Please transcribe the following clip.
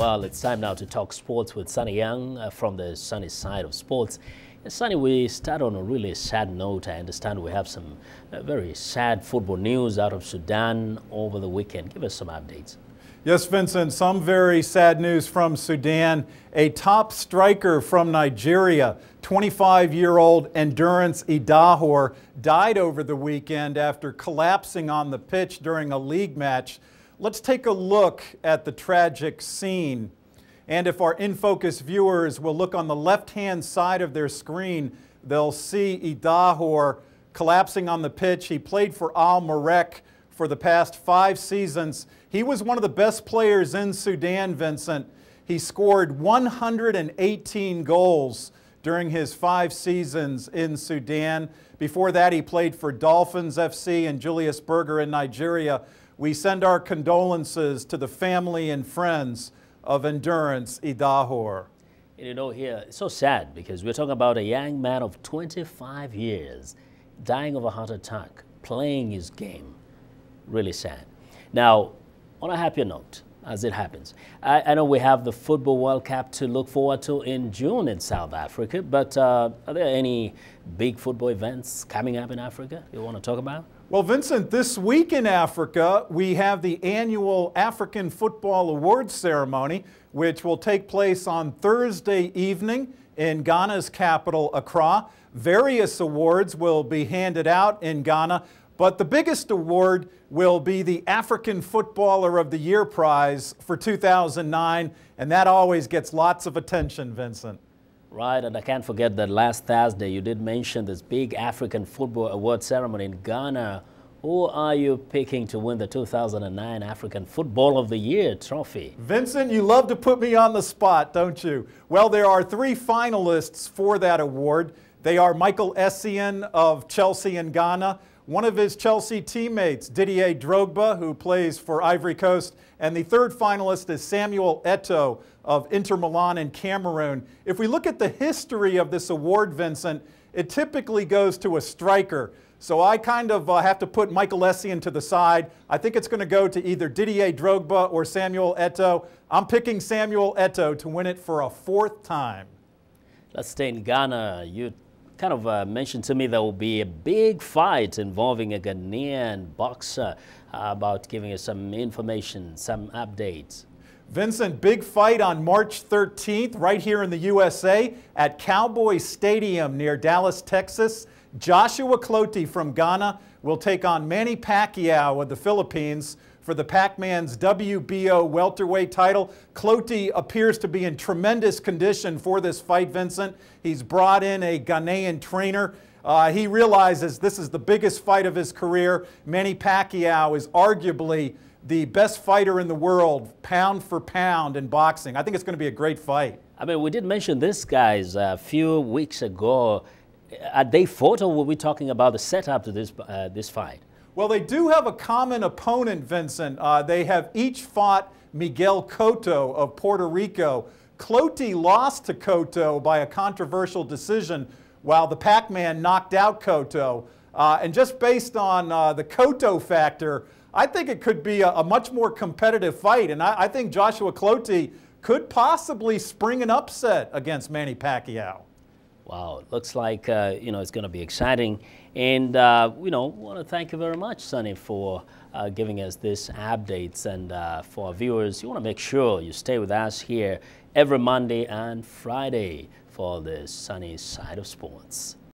Well, it's time now to talk sports with Sonny Young from the Sunny side of sports. And Sonny, we start on a really sad note. I understand we have some very sad football news out of Sudan over the weekend. Give us some updates. Yes, Vincent, some very sad news from Sudan. A top striker from Nigeria, 25-year-old Endurance Idahor, died over the weekend after collapsing on the pitch during a league match. Let's take a look at the tragic scene. And if our In Focus viewers will look on the left-hand side of their screen, they'll see Idahor collapsing on the pitch. He played for Al Marek for the past 5 seasons. He was one of the best players in Sudan, Vincent. He scored 118 goals during his 5 seasons in Sudan. Before that, he played for Dolphins FC and Julius Berger in Nigeria. We send our condolences to the family and friends of Endurance Idahor. You know, here, it's so sad because we're talking about a young man of 25 years dying of a heart attack, playing his game. Really sad. Now, on a happier note, as it happens, I know we have the Football World Cup to look forward to in June in South Africa, but are there any big football events coming up in Africa you want to talk about? Well, Vincent, this week in Africa, we have the annual African Football Awards ceremony, which will take place on Thursday evening in Ghana's capital, Accra. Various awards will be handed out in Ghana, but the biggest award will be the African Footballer of the Year prize for 2009, and that always gets lots of attention, Vincent. Right, and I can't forget that last Thursday you did mention this big African Football Award ceremony in Ghana. Who are you picking to win the 2009 African Football of the Year trophy? Vincent, you love to put me on the spot, don't you? Well, there are 3 finalists for that award. They are Michael Essien of Chelsea in Ghana, one of his Chelsea teammates, Didier Drogba, who plays for Ivory Coast, and the 3rd finalist is Samuel Eto'o of Inter Milan in Cameroon. If we look at the history of this award, Vincent, it typically goes to a striker. So I kind of have to put Michael Essien to the side. I think it's going to go to either Didier Drogba or Samuel Eto'o. I'm picking Samuel Eto'o to win it for a 4th time. Let's stay in Ghana. You kind of mentioned to me there will be a big fight involving a Ghanaian boxer. How about giving us some information, some updates? Vincent, big fight on March 13th right here in the USA at Cowboy Stadium near Dallas, Texas. Joshua Clottey from Ghana will take on Manny Pacquiao of the Philippines for the Pac-Man's WBO welterweight title. Clottey appears to be in tremendous condition for this fight, Vincent. He's brought in a Ghanaian trainer. He realizes this is the biggest fight of his career. Manny Pacquiao is arguably the best fighter in the world, pound for pound in boxing. I think it's going to be a great fight. I mean, we did mention this, guys, a few weeks ago. They fought, or were we talking about the setup to this fight? Well, they do have a common opponent, Vincent. They have each fought Miguel Cotto of Puerto Rico. Clottey lost to Cotto by a controversial decision, while the Pac-Man knocked out Cotto. And just based on the Cotto factor, I think it could be a much more competitive fight. And I think Joshua Clottey could possibly spring an upset against Manny Pacquiao. Wow, it looks like it's going to be exciting, and want to thank you very much, Sonny, for giving us these updates. And for our viewers, you want to make sure you stay with us here every Monday and Friday for the Sunny side of sports.